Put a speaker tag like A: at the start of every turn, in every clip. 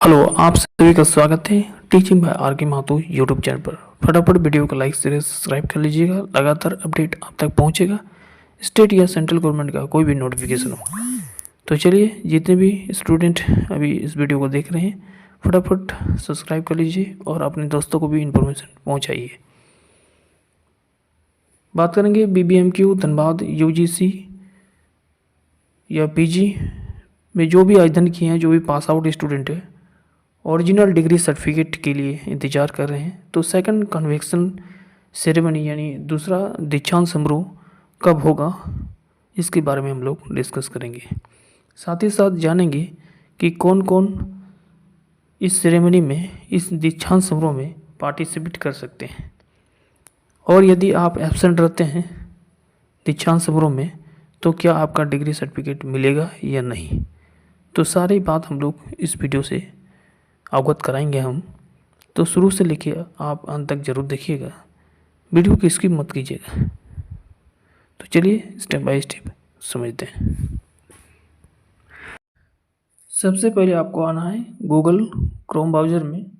A: Hello, आप सभी का स्वागत है टीचिंग बाय आर के माथुर यूट्यूब चैनल पर। फटाफट वीडियो को लाइक शेयर सब्सक्राइब कर लीजिएगा। लगातार अपडेट आप तक पहुंचेगा, स्टेट या सेंट्रल गवर्नमेंट का कोई भी नोटिफिकेशन हो। तो चलिए, जितने भी स्टूडेंट अभी इस वीडियो को देख रहे हैं, फटाफट सब्सक्राइब कर लीजिए और अपने दोस्तों को भी इन्फॉर्मेशन पहुँचाइए। बात करेंगे BBMQ धनबाद UGC या PG में जो भी आवेदन किए हैं, जो भी पास आउट स्टूडेंट है, ओरिजिनल डिग्री सर्टिफिकेट के लिए इंतज़ार कर रहे हैं। तो सेकंड कन्वेक्शन सेरेमनी यानी दूसरा दीक्षांत समारोह कब होगा, इसके बारे में हम लोग डिस्कस करेंगे। साथ ही साथ जानेंगे कि कौन कौन इस सेरेमनी में, इस दीक्षांत समारोह में पार्टिसिपेट कर सकते हैं, और यदि आप एब्सेंट रहते हैं दीक्षांत समारोह में तो क्या आपका डिग्री सर्टिफिकेट मिलेगा या नहीं। तो सारी बात हम लोग इस वीडियो से अवगत कराएंगे हम। तो शुरू से लेके आप अंत तक जरूर देखिएगा, वीडियो की स्किप मत कीजिएगा। तो चलिए स्टेप बाय स्टेप समझते हैं। सबसे पहले आपको आना है गूगल क्रोम ब्राउज़र में।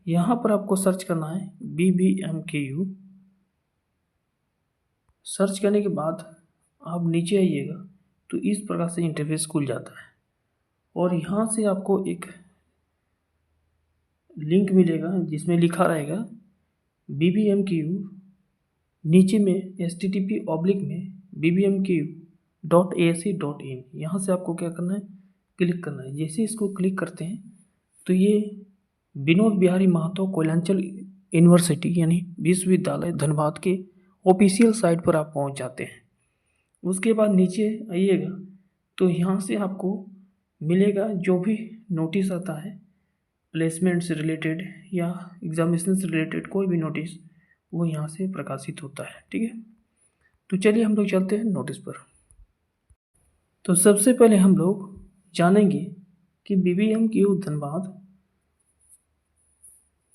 A: यहाँ पर आपको सर्च करना है BBMKU। सर्च करने के बाद आप नीचे आइएगा तो इस प्रकार से इंटरफेस खुल जाता है, और यहाँ से आपको एक लिंक मिलेगा जिसमें लिखा रहेगा BBMKU, नीचे में http में bbmku.ac.in। यहाँ से आपको क्या करना है, क्लिक करना है। जैसे इसको क्लिक करते हैं तो ये विनोद बिहारी महतो कोयलांचल यूनिवर्सिटी यानी विश्वविद्यालय धनबाद के ऑफिशियल साइट पर आप पहुँच जाते हैं। उसके बाद नीचे आइएगा तो यहाँ से आपको मिलेगा जो भी नोटिस आता है प्लेसमेंट से रिलेटेड या एग्जामिनेशन से रिलेटेड, कोई भी नोटिस वो यहाँ से प्रकाशित होता है। ठीक है, तो चलिए हम लोग चलते हैं नोटिस पर। तो सबसे पहले हम लोग जानेंगे कि BBMKU धनबाद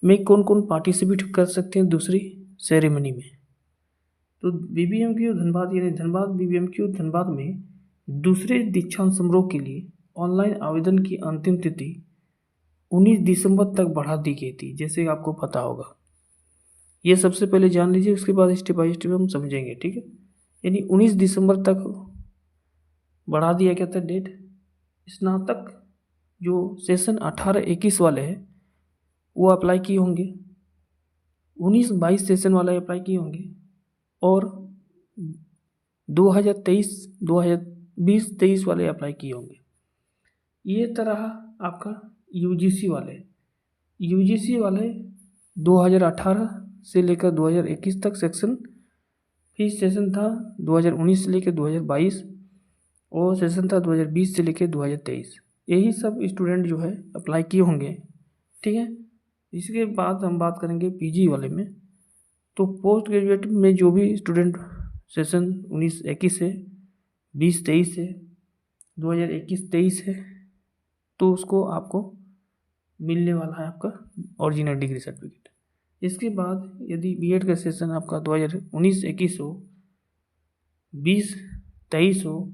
A: में कौन कौन पार्टिसिपेट कर सकते हैं दूसरी सेरेमनी में। तो BBMKU धनबाद यानी धनबाद BBMKU धनबाद में दूसरे दीक्षांत समारोह के लिए ऑनलाइन आवेदन की अंतिम तिथि 19 दिसंबर तक बढ़ा दी गई थी, जैसे आपको पता होगा। ये सबसे पहले जान लीजिए, उसके बाद स्टेप बाय स्टेप हम समझेंगे। ठीक है, यानी 19 दिसंबर तक बढ़ा दिया गया था डेट। स्नातक जो सेशन 18-21 वाले हैं वो अप्लाई किए होंगे, 19-22 सेशन वाले अप्लाई किए होंगे, और 2023 वाले अप्लाई किए होंगे। ये तरह आपका UGC वाले 2018 से लेकर 2021 तक सेक्शन, फिर सेशन था 2019 से लेकर 2022, और सेशन था 2020 से लेकर 2023। यही सब स्टूडेंट जो है अप्लाई किए होंगे। ठीक है, इसके बाद हम बात करेंगे PG वाले में। तो पोस्ट ग्रेजुएट में जो भी स्टूडेंट सेशन 19-21 है, 20-23 है, 2021-23 है, तो उसको आपको मिलने वाला है आपका ओरिजिनल डिग्री सर्टिफिकेट। इसके बाद यदि BEd का सेशन आपका 2019-21 हो, 20-23 हो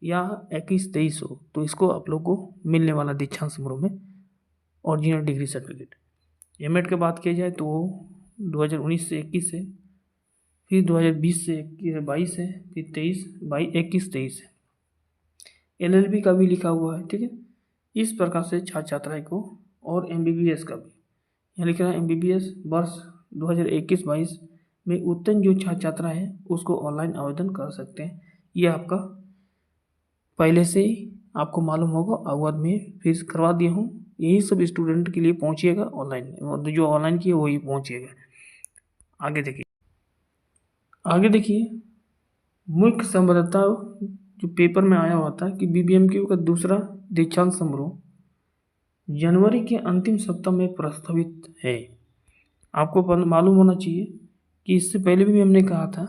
A: या 21-23 हो, तो इसको आप लोग को मिलने वाला दीक्षांत समारोह में ओरिजिनल डिग्री सर्टिफिकेट। MAT की बात की जाए तो वो 2019 से 21 है, फिर 2020 से 22 है, फिर 21-23 है। LLB का भी लिखा हुआ है। ठीक है, इस प्रकार से छात्र छात्राएँ को, और MBBS का भी यहाँ लिख रहा है MBBS वर्ष 2021-22 में उत्तीर्ण जो छात्र छात्रा है उसको ऑनलाइन आवेदन कर सकते हैं। ये आपका पहले से ही आपको मालूम होगा, अवगत में फीस करवा दिया हूँ। यही सब स्टूडेंट के लिए पहुँचिएगा ऑनलाइन, जो ऑनलाइन किए वही पहुँचिएगा। आगे देखिए मुख्य संबद्धता जो पेपर में आया हुआ था कि BBMKU का दूसरा दीक्षांत समारोह जनवरी के अंतिम सप्ताह में प्रस्तावित है। आपको मालूम होना चाहिए कि इससे पहले भी हमने कहा था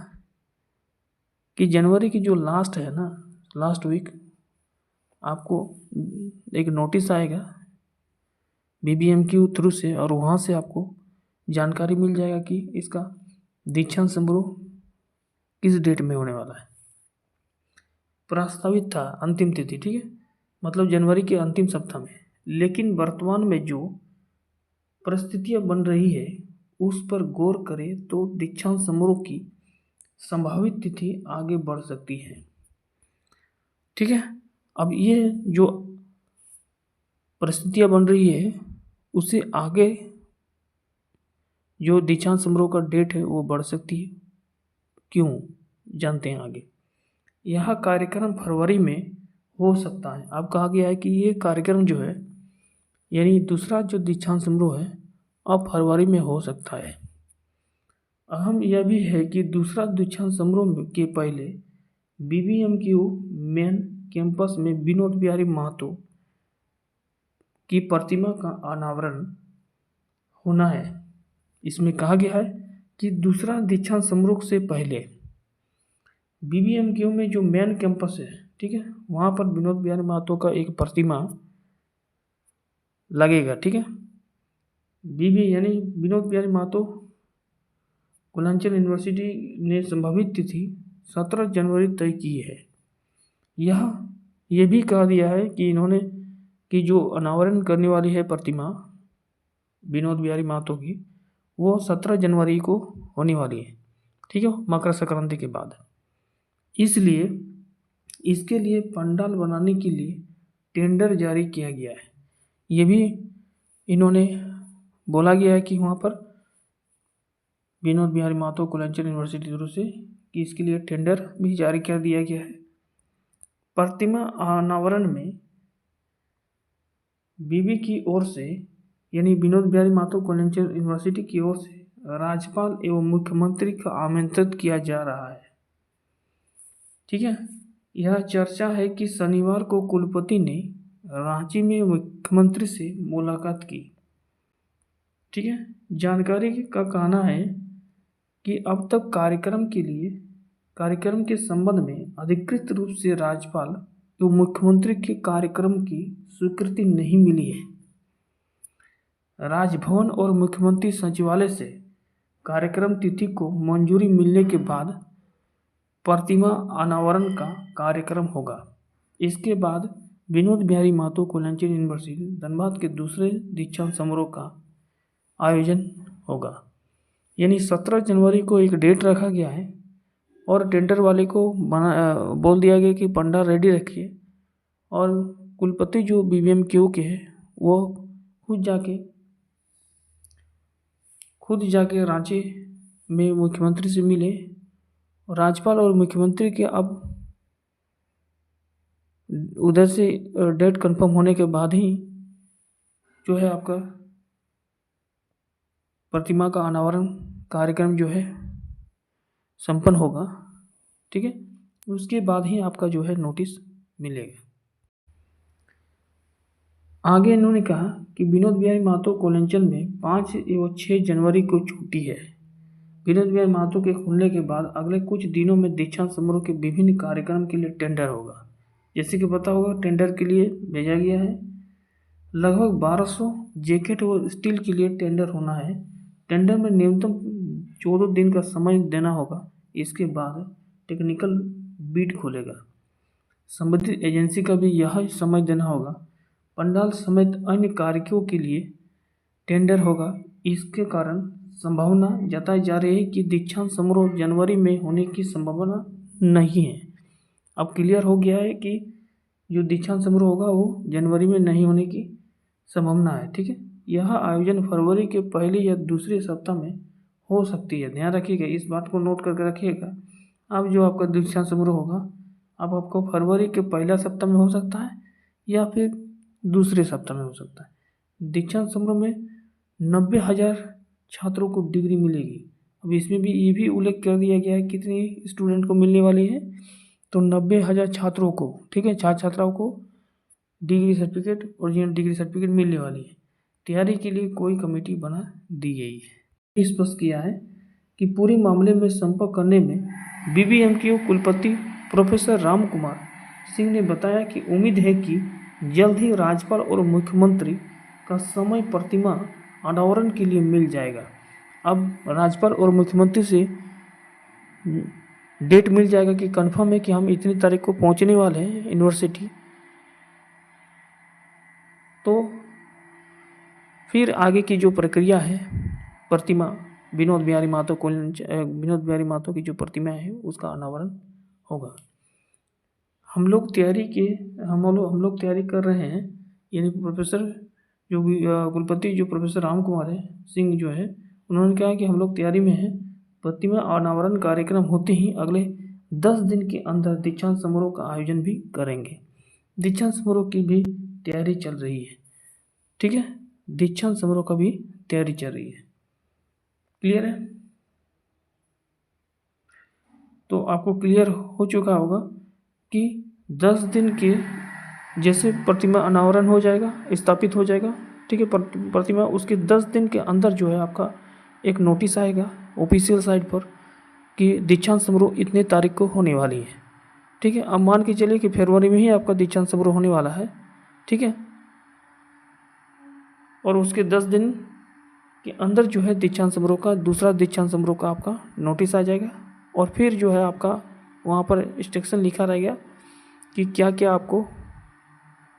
A: कि जनवरी की जो लास्ट है ना, लास्ट वीक आपको एक नोटिस आएगा BBMKU थ्रू से, और वहाँ से आपको जानकारी मिल जाएगा कि इसका दीक्षांत समारोह किस डेट में होने वाला है। प्रस्तावित था अंतिम तिथि, ठीक है, मतलब जनवरी के अंतिम सप्ताह में। लेकिन वर्तमान में जो परिस्थितियां बन रही है उस पर गौर करें तो दीक्षांत समारोह की संभावित तिथि आगे बढ़ सकती है। ठीक है, अब ये जो परिस्थितियां बन रही है उससे आगे जो दीक्षांत समारोह का डेट है वो बढ़ सकती है। क्यों, जानते हैं आगे। यह कार्यक्रम फरवरी में हो सकता है। अब कहा गया है कि ये कार्यक्रम जो है यानी दूसरा जो दीक्षांत समारोह है अब फरवरी में हो सकता है। अहम यह भी है कि दूसरा दीक्षांत समारोह के पहले BBMQ मेन कैंपस में विनोद बिहारी महतो की प्रतिमा का अनावरण होना है। इसमें कहा गया है कि दूसरा दीक्षांत समारोह से पहले BBMQ में जो मेन कैंपस है, ठीक है, वहाँ पर विनोद बिहारी महतो का एक प्रतिमा लगेगा। ठीक है, यानी विनोद बिहारी महतो कुलांचल यूनिवर्सिटी ने संभावित तिथि 17 जनवरी तय की है। ये भी कहा दिया है कि इन्होंने कि जो अनावरण करने वाली है प्रतिमा विनोद बिहारी महतो की वो 17 जनवरी को होने वाली है। ठीक है, मकर संक्रांति के बाद। इसलिए इसके लिए पंडाल बनाने के लिए टेंडर जारी किया गया है। ये भी इन्होंने बोला गया है कि वहाँ पर विनोद बिहारी महतो कुलांचल यूनिवर्सिटी की तरफ से कि इसके लिए टेंडर भी जारी कर दिया गया है। प्रतिमा अनावरण में बीबी की ओर से यानी विनोद बिहारी महतो कुलांचल यूनिवर्सिटी की ओर से राज्यपाल एवं मुख्यमंत्री को आमंत्रित किया जा रहा है। ठीक है, यह चर्चा है कि शनिवार को कुलपति ने रांची में मुख्यमंत्री से मुलाकात की। ठीक है, जानकारी का कहना है कि अब तक कार्यक्रम के संबंध में अधिकृत रूप से राज्यपाल एवं मुख्यमंत्री के कार्यक्रम की स्वीकृति नहीं मिली है। राजभवन और मुख्यमंत्री सचिवालय से कार्यक्रम तिथि को मंजूरी मिलने के बाद प्रतिमा अनावरण का कार्यक्रम होगा। इसके बाद विनोद बिहारी महतो कुलांचल यूनिवर्सिटी धनबाद के दूसरे दीक्षांत समारोह का आयोजन होगा। यानी 17 जनवरी को एक डेट रखा गया है और टेंडर वाले को बोल दिया गया कि पंडाल रेडी रखिए और कुलपति जो BBMQ के हैं वो खुद जाके रांची में मुख्यमंत्री से मिले। राज्यपाल और मुख्यमंत्री के अब उधर से डेट कंफर्म होने के बाद ही जो है आपका प्रतिमा का अनावरण कार्यक्रम जो है संपन्न होगा। ठीक है, उसके बाद ही आपका जो है नोटिस मिलेगा। आगे इन्होंने कहा कि विनोद बिहारी महतो कुलांचल में 5 एवं 6 जनवरी को छुट्टी है। विनोद बिहारी महतो के खुलने के बाद अगले कुछ दिनों में दीक्षांत समारोह के विभिन्न कार्यक्रम के लिए टेंडर होगा। जैसे कि पता होगा टेंडर के लिए भेजा गया है। लगभग 1200 जैकेट और स्टील के लिए टेंडर होना है। टेंडर में न्यूनतम 14 दिन का समय देना होगा। इसके बाद टेक्निकल बिड खुलेगा। संबंधित एजेंसी का भी यह समय देना होगा। पंडाल समेत अन्य कार्यों के लिए टेंडर होगा। इसके कारण संभावना जताई जा रही है कि दीक्षांत समारोह जनवरी में होने की संभावना नहीं है। अब क्लियर हो गया है कि जो दीक्षांत समारोह होगा वो जनवरी में नहीं होने की संभावना है। ठीक है, यह आयोजन फरवरी के पहले या दूसरे सप्ताह में हो सकती है। ध्यान रखिएगा, इस बात को नोट करके रखिएगा। अब जो आपका दीक्षांत समारोह होगा अब आपको फरवरी के पहला सप्ताह में हो सकता है या फिर दूसरे सप्ताह में हो सकता है। दीक्षांत समारोह में 90,000 छात्रों को डिग्री मिलेगी। अब इसमें भी ये भी उल्लेख कर दिया गया है कितनी स्टूडेंट को मिलने वाली है, तो 90,000 छात्रों को, ठीक है, छात्र छात्राओं को degree certificate, original degree certificate मिलने वाली है। तैयारी के लिए कोई कमेटी बना दी गई है। स्पष्ट किया है कि पूरे मामले में संपर्क करने में BBMQ कुलपति प्रोफेसर राम कुमार सिंह ने बताया कि उम्मीद है कि जल्द ही राज्यपाल और मुख्यमंत्री का समय प्रतिमा अनावरण के लिए मिल जाएगा। अब राज्यपाल और मुख्यमंत्री से डेट मिल जाएगा कि कंफर्म है कि हम इतनी तारीख को पहुंचने वाले हैं यूनिवर्सिटी, तो फिर आगे की जो प्रक्रिया है, प्रतिमा विनोद बिहारी महतो विनोद बिहारी महतो की जो प्रतिमा है उसका अनावरण होगा। हम लोग तैयारी कर रहे हैं, यानी प्रोफेसर जो भी कुलपति जो प्रोफेसर राम कुमार सिंह जो है, उन्होंने कहा कि हम लोग तैयारी में हैं। प्रतिमा अनावरण कार्यक्रम होते ही अगले 10 दिन के अंदर दीक्षांत समारोह का आयोजन भी करेंगे। दीक्षांत समारोह की भी तैयारी चल रही है, ठीक है, दीक्षांत समारोह का भी तैयारी चल रही है। क्लियर है? तो आपको क्लियर हो चुका होगा कि 10 दिन के जैसे प्रतिमा अनावरण हो जाएगा, स्थापित हो जाएगा, ठीक है, प्रतिमा, उसके 10 दिन के अंदर जो है आपका एक नोटिस आएगा ऑफिशियल साइट पर कि दीक्षांत समारोह इतने तारीख को होने वाली है, ठीक है। अब मान के चलिए कि फरवरी में ही आपका दीक्षांत समारोह होने वाला है, ठीक है, और उसके 10 दिन के अंदर जो है दीक्षांत समारोह का, दूसरा दीक्षांत समारोह का आपका नोटिस आ जाएगा, और फिर जो है आपका वहाँ पर इंस्ट्रक्शन लिखा रहेगा कि क्या क्या आपको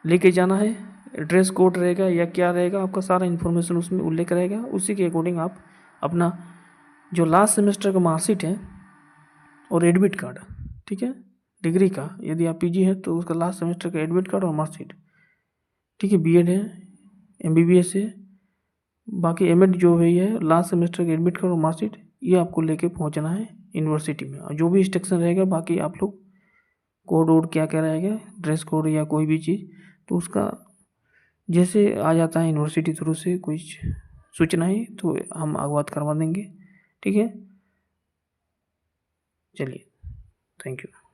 A: लेके जाना है, ड्रेस कोड रहेगा या क्या रहेगा, आपका सारा इन्फॉर्मेशन उसमें उल्लेख रहेगा। उसी के अकॉर्डिंग आप अपना जो लास्ट सेमेस्टर का मार्कशीट है और एडमिट कार्ड, ठीक है, डिग्री का, यदि आप पीजी है तो उसका लास्ट सेमेस्टर का एडमिट कार्ड और मार्कशीट, ठीक है, बीएड है, एमबीबीएस है, बाकी एमएड जो भी है, लास्ट सेमेस्टर का एडमिट कार्ड और मार्कशीट, ये आपको लेके पहुंचना है यूनिवर्सिटी में। और जो भी इंस्ट्रक्शन रहेगा, बाकी आप लोग कोड वोड क्या क्या रहेगा, ड्रेस कोड या कोई भी चीज़, तो उसका जैसे आ जाता है यूनिवर्सिटी थ्रू से कुछ सूचनाएं, तो हम अवगत करवा देंगे, ठीक है। चलिए, थैंक यू।